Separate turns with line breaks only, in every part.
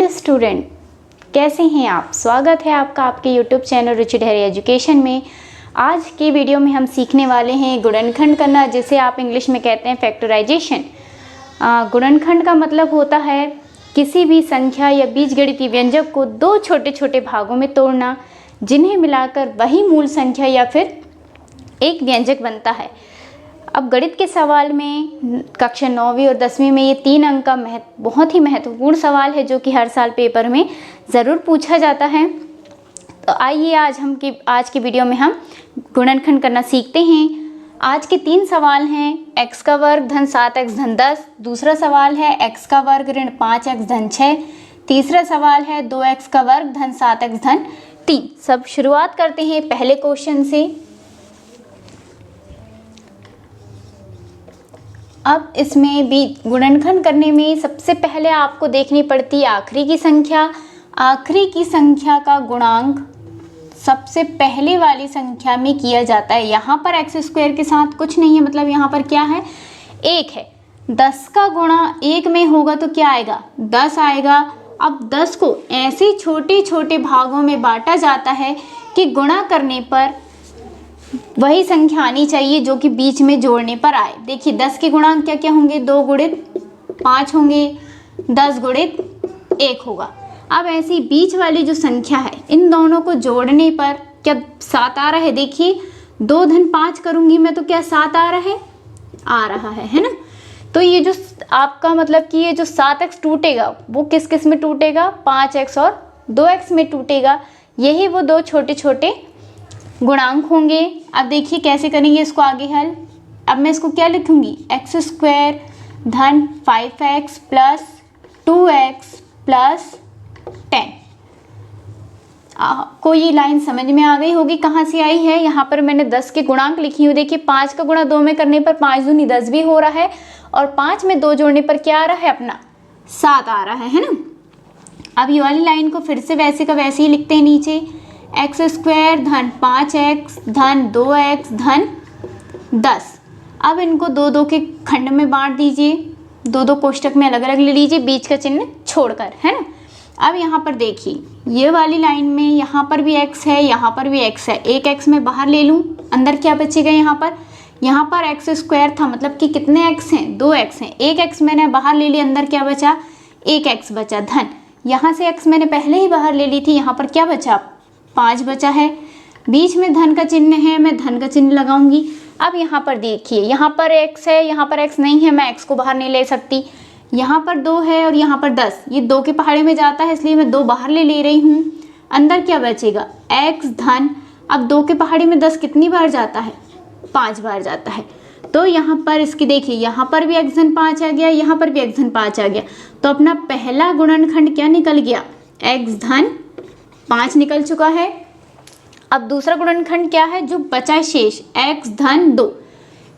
Dear student, कैसे हैं आप। स्वागत है आपका आपके यूट्यूब चैनल रुचि ढेरे एजुकेशन में। आज की वीडियो में हम सीखने वाले हैं गुणनखंड करना, जिसे आप इंग्लिश में कहते हैं फैक्टराइजेशन। गुणनखंड का मतलब होता है किसी भी संख्या या बीजगणितीय व्यंजक को दो छोटे छोटे भागों में तोड़ना, जिन्हें मिलाकर वही मूल संख्या या फिर एक व्यंजक बनता है। अब गणित के सवाल में कक्षा 9वीं और 10वीं में ये 3 अंक का बहुत ही महत्वपूर्ण सवाल है, जो कि हर साल पेपर में ज़रूर पूछा जाता है। तो आइए आज की वीडियो में हम गुणनखंड करना सीखते हैं। आज के 3 सवाल हैं x का वर्ग धन 7x धन 10, दूसरा सवाल है x का वर्ग ऋण 5x धन 6, तीसरा सवाल है 2x का वर्ग धन 7x धन 3। सब शुरुआत करते हैं पहले क्वेश्चन से। अब इसमें भी गुणनखंड करने में सबसे पहले आपको देखनी पड़ती है आखिरी की संख्या। आखिरी की संख्या का गुणांक सबसे पहले वाली संख्या में किया जाता है। यहाँ पर एक्स स्क्वायर के साथ कुछ नहीं है, मतलब यहाँ पर क्या है, 1 है। 10 का गुणा 1 में होगा तो क्या आएगा, 10 आएगा। अब 10 को ऐसे छोटे छोटे भागों में बांटा जाता है कि गुणा करने पर वही संख्या आनी चाहिए जो कि बीच में जोड़ने पर आए। देखिए 10 के गुणांक क्या क्या होंगे, 2 गुणित 5 होंगे, 10 गुणित 1 होगा। अब ऐसी बीच वाली जो संख्या है, इन दोनों को जोड़ने पर क्या 7 आ रहा है। देखिए 2 धन 5 करूंगी मैं तो क्या 7 आ रहा है ना। तो ये जो आपका मतलब कि ये जो 7x टूटेगा वो किस किस में टूटेगा, 5x और 2x में टूटेगा। यही वो दो छोटे छोटे गुणांक होंगे। अब देखिए कैसे करेंगे इसको आगे हल। अब मैं इसको क्या लिखूंगी, एक्स स्क्वायर धन 5x प्लस 2x प्लस 10। आपको ये लाइन समझ में आ गई होगी कहाँ से आई है। यहाँ पर मैंने 10 के गुणांक लिखी हूँ। देखिए 5 का गुणा 2 में करने पर 5 दूनी 10 भी हो रहा है, और 5 में 2 जोड़ने पर क्या आ रहा है, अपना 7 आ रहा है ना। अब ये वाली लाइन को फिर से वैसे का वैसे ही लिखते हैं नीचे, एक्स स्क्वायर धन 5x धन 2x धन 10। अब इनको 2 के खंड में बांट दीजिए, 2 कोष्टक में अलग अलग ले लीजिए, बीच का चिन्ह छोड़कर, है ना। अब यहाँ पर देखिए ये वाली लाइन में यहाँ पर भी x है, यहाँ पर भी x है। एक x मैं बाहर ले लूँ, अंदर क्या बचेगा, यहाँ पर एक्स स्क्वायर था, मतलब कि कितने x हैं, 2x हैं। एक x मैंने बाहर ले ली, अंदर क्या बचा, एक x बचा धन। यहाँ से x मैंने पहले ही बाहर ले ली थी, यहाँ पर क्या बचा, 5 बचा है। बीच में धन का चिन्ह है, मैं धन का चिन्ह लगाऊंगी। अब यहाँ पर देखिए यहाँ पर x है, यहाँ पर x नहीं है, मैं x को बाहर नहीं ले सकती। यहाँ पर 2 है और यहाँ पर 10, ये 2 के पहाड़े में जाता है, इसलिए मैं 2 बाहर ले रही हूँ। अंदर क्या बचेगा, x धन। अब 2 के पहाड़े में 10 कितनी बार जाता है, 5 बार जाता है। तो यहाँ पर इसकी देखिए यहाँ पर भी x धन 5 आ गया, यहाँ पर भी x धन 5 आ गया। तो अपना पहला गुणनखंड क्या निकल गया, x धन 5 निकल चुका है। अब दूसरा गुणनखंड क्या है, जो बचा शेष x धन 2,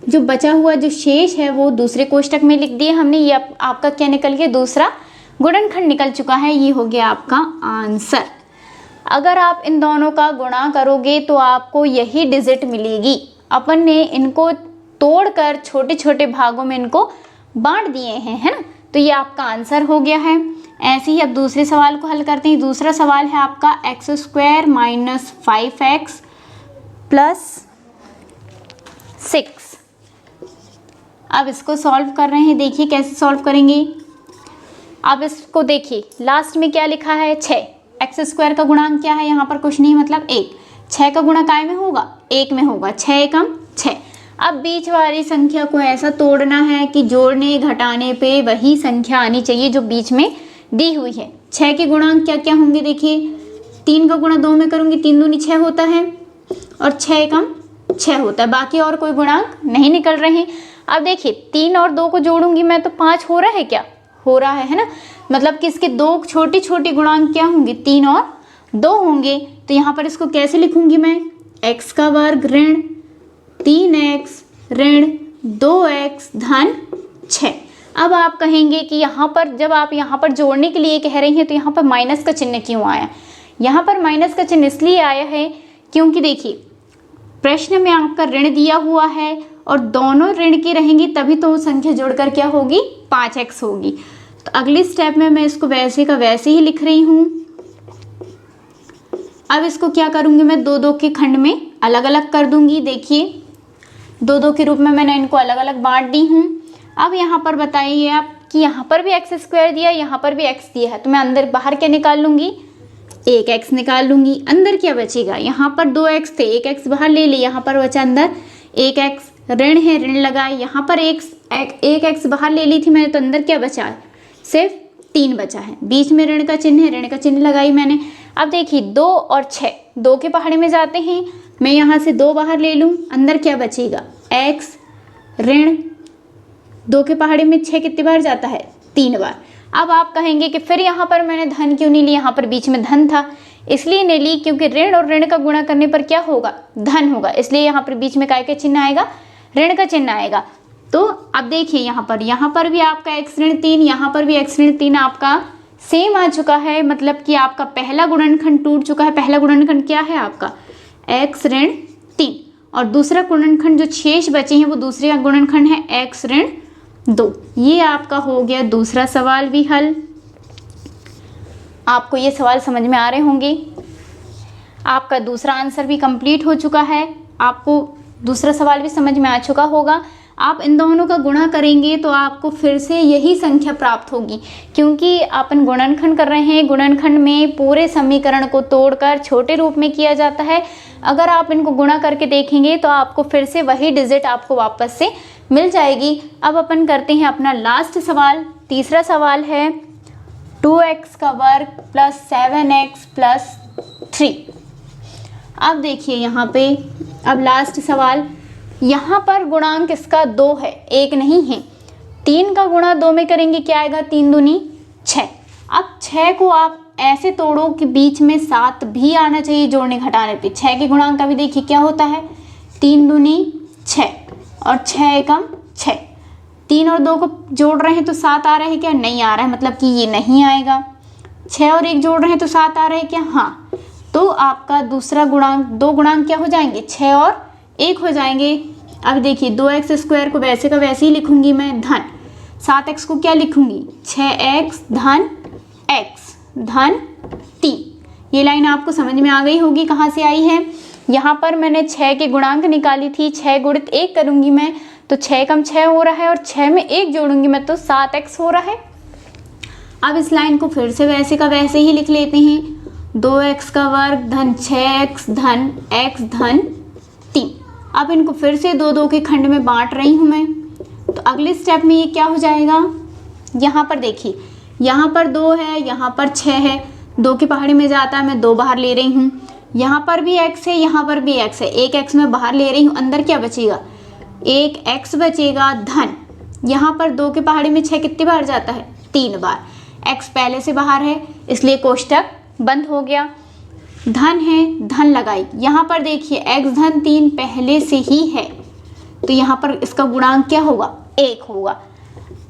जो बचा हुआ जो शेष है वो दूसरे कोष्टक में लिख दिए हमने। ये आपका क्या निकल गया, दूसरा गुणनखंड निकल चुका है। ये हो गया आपका आंसर। अगर आप इन दोनों का गुणा करोगे तो आपको यही डिजिट मिलेगी। अपन ने इनको तोड़कर छोटे छोटे भागों में इनको बांट दिए हैं, है ना। तो ये आपका आंसर हो गया है। ऐसे ही अब दूसरे सवाल को हल करते हैं। दूसरा सवाल है आपका x square minus 5x plus 6। अब इसको सॉल्व कर रहे हैं, देखिए कैसे सॉल्व करेंगे। अब इसको देखिए लास्ट में क्या लिखा है, 6। एक्स स्क्वायर का गुणांक क्या है, यहाँ पर कुछ नहीं, मतलब 1। 6 का गुणा काय में होगा, 1 में होगा, 6 एकम 6। अब बीच वाली संख्या को ऐसा तोड़ना है कि जोड़ने घटाने पे वही संख्या आनी चाहिए जो बीच में दी हुई है। 6 के गुणांक क्या क्या होंगे, देखिए 3 का गुणा 2 में करूँगी, 3 दूनी 6 होता है, और 6 एकम 6 होता है। बाकी और कोई गुणांक नहीं निकल रहे हैं। अब देखिए 3 और 2 को जोड़ूंगी मैं तो 5 हो रहा है, क्या हो रहा है ना। मतलब कि इसके 2 छोटी छोटी गुणांक क्या होंगे, 3 और 2 होंगे। तो यहाँ पर इसको कैसे लिखूंगी मैं, x का वर्ग ऋण 3x ऋण 2x धन 6। अब आप कहेंगे कि यहाँ पर जब आप यहाँ पर जोड़ने के लिए कह रही हैं तो यहाँ पर माइनस का चिन्ह क्यों आया। यहाँ पर माइनस का चिन्ह इसलिए आया है क्योंकि देखिए प्रश्न में आपका ऋण दिया हुआ है और दोनों ऋण की रहेंगी तभी तो संख्या जोड़कर क्या होगी, 5x होगी। तो तो अगली स्टेप में मैं इसको वैसे का वैसे ही लिख रही हूँ। अब इसको क्या करूँगी, मैं दो दो के खंड में अलग अलग कर दूँगी। देखिए दो दो के रूप में मैंने इनको अलग अलग बांट दी हूँ। अब यहाँ पर बताइए आप कि यहाँ पर भी एक्स स्क्वायर दिया, यहाँ पर भी एक्स दिया है, तो मैं अंदर बाहर क्या निकाल लूँगी, एक एक्स निकाल लूँगी। अंदर क्या बचेगा, यहाँ पर दो एक्स थे, एक एक्स बाहर ले ली, यहाँ पर बचा अंदर एक एक्स, ऋण है ऋण लगाए, यहाँ पर एक एक्स बाहर ले ली थी मैंने, तो अंदर क्या बचा, सिर्फ 3 बचा है। बीच में ऋण का चिन्ह है, ऋण का चिन्ह लगाई मैंने। अब देखिए 2 और 6, 2 के पहाड़े में जाते हैं, मैं यहाँ से 2 बाहर ले लूँ, अंदर क्या बचेगा, एक्स ऋण 2 के पहाड़े में 6 कितनी बार जाता है, 3 बार। अब आप कहेंगे कि फिर यहाँ पर मैंने धन क्यों नहीं ली, यहाँ पर बीच में धन था इसलिए नहीं ली क्योंकि ऋण और ऋण का गुणा करने पर क्या होगा, धन होगा, इसलिए यहाँ पर बीच में काय का चिन्ह आएगा, ऋण का चिन्ह आएगा। तो अब देखिए यहाँ पर भी आपका एक्स ऋण 3, यहाँ पर भी एक्स ऋण 3 आपका सेम आ चुका है, मतलब कि आपका पहला गुणनखंड टूट चुका है। पहला गुणनखंड क्या है आपका, एक्स ऋण 3, और दूसरा गुणनखंड जो शेष बचे हैं वो दूसरे गुणनखंड है एक्स ऋण 2। ये आपका हो गया दूसरा सवाल भी हल। आपको ये सवाल समझ में आ रहे होंगे। आपका दूसरा आंसर भी कंप्लीट हो चुका है, आपको दूसरा सवाल भी समझ में आ चुका होगा। आप इन दोनों का गुणा करेंगे तो आपको फिर से यही संख्या प्राप्त होगी, क्योंकि अपन गुणनखंड कर रहे हैं। गुणनखंड में पूरे समीकरण को तोड़कर छोटे रूप में किया जाता है। अगर आप इनको गुणा करके देखेंगे तो आपको फिर से वही डिजिट आपको वापस से मिल जाएगी। अब अपन करते हैं अपना लास्ट सवाल। तीसरा सवाल है 2x का वर्ग प्लस 7x प्लस 3। अब देखिए यहाँ पे अब लास्ट सवाल, यहाँ पर गुणांक इसका 2 है, 1 नहीं है। 3 का गुणा 2 में करेंगे क्या आएगा, 3 दूनी 6। अब 6 को आप ऐसे तोड़ो कि बीच में 7 भी आना चाहिए जोड़ने घटाने पे। 6 के गुणांक का भी देखिए क्या होता है, 3 दूनी 6 और 6 एकम 6। 3 और 2 को जोड़ रहे हैं तो 7 आ रहा है क्या, नहीं आ रहा है, मतलब कि ये नहीं आएगा। 6 और 1 जोड़ रहे हैं तो 7 आ रहा है क्या, हाँ। तो आपका दूसरा गुणांक, 2 गुणांक क्या हो जाएंगे, 6 और 1 हो जाएंगे। अब देखिए 2x स्क्वायर को वैसे का वैसे ही लिखूंगी मैं धन, 7x को क्या लिखूंगी, 6x धन x धन 3। ये लाइन आपको समझ में आ गई होगी कहाँ से आई है। यहाँ पर मैंने 6 के गुणांक निकाली थी, 6 गुणित 1 करूँगी मैं तो 6 कम 6 हो रहा है, और 6 में 1 जोड़ूंगी मैं तो 7x हो रहा है। अब इस लाइन को फिर से वैसे का वैसे ही लिख लेते हैं, 2x का वर्ग धन 6x धन x धन 3। अब इनको फिर से 2 के खंड में बांट रही हूँ मैं। तो अगले स्टेप में ये क्या हो जाएगा, यहाँ पर देखिए, यहाँ पर 2 है, यहाँ पर 6 है, 2 के पहाड़े में जाता है, मैं 2 बाहर ले रही हूँ। यहाँ पर भी x है, यहाँ पर भी x है, एक x मैं बाहर ले रही हूँ, अंदर क्या बचेगा, एक x बचेगा धन। यहाँ पर 2 के पहाड़े में 6 कितनी बार जाता है, 3 बार। x पहले से बाहर है इसलिए कोष्टक बंद हो गया। धन है, धन लगाई, यहाँ पर देखिए x धन 3 पहले से ही है तो यहाँ पर इसका गुणांक क्या होगा, 1 होगा।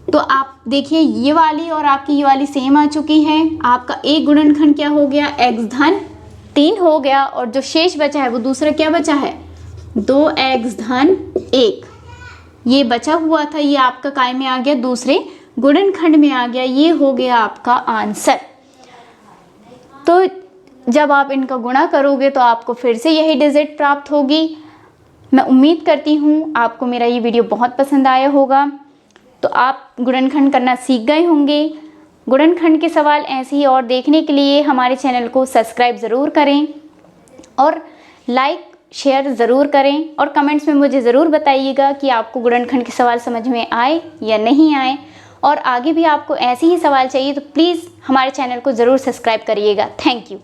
तो आप देखिए ये वाली और आपकी ये वाली सेम आ चुकी है। आपका एक गुणनखंड क्या हो गया, x धन 3 हो गया, और जो शेष बचा है वो दूसरा क्या बचा है, 2x धन 1। ये बचा हुआ था, ये आपका काय में आ गया, दूसरे गुणनखंड में आ गया। ये हो गया आपका आंसर। तो जब आप इनका गुणा करोगे तो आपको फिर से यही डिजिट प्राप्त होगी। मैं उम्मीद करती हूँ आपको मेरा ये वीडियो बहुत पसंद आया होगा। तो आप गुणनखंड करना सीख गए होंगे। गुणनखंड के सवाल ऐसे ही और देखने के लिए हमारे चैनल को सब्सक्राइब ज़रूर करें और लाइक शेयर ज़रूर करें, और कमेंट्स में मुझे ज़रूर बताइएगा कि आपको गुणनखंड के सवाल समझ में आए या नहीं आए। और आगे भी आपको ऐसे ही सवाल चाहिए तो प्लीज़ हमारे चैनल को ज़रूर सब्सक्राइब करिएगा। Thank you.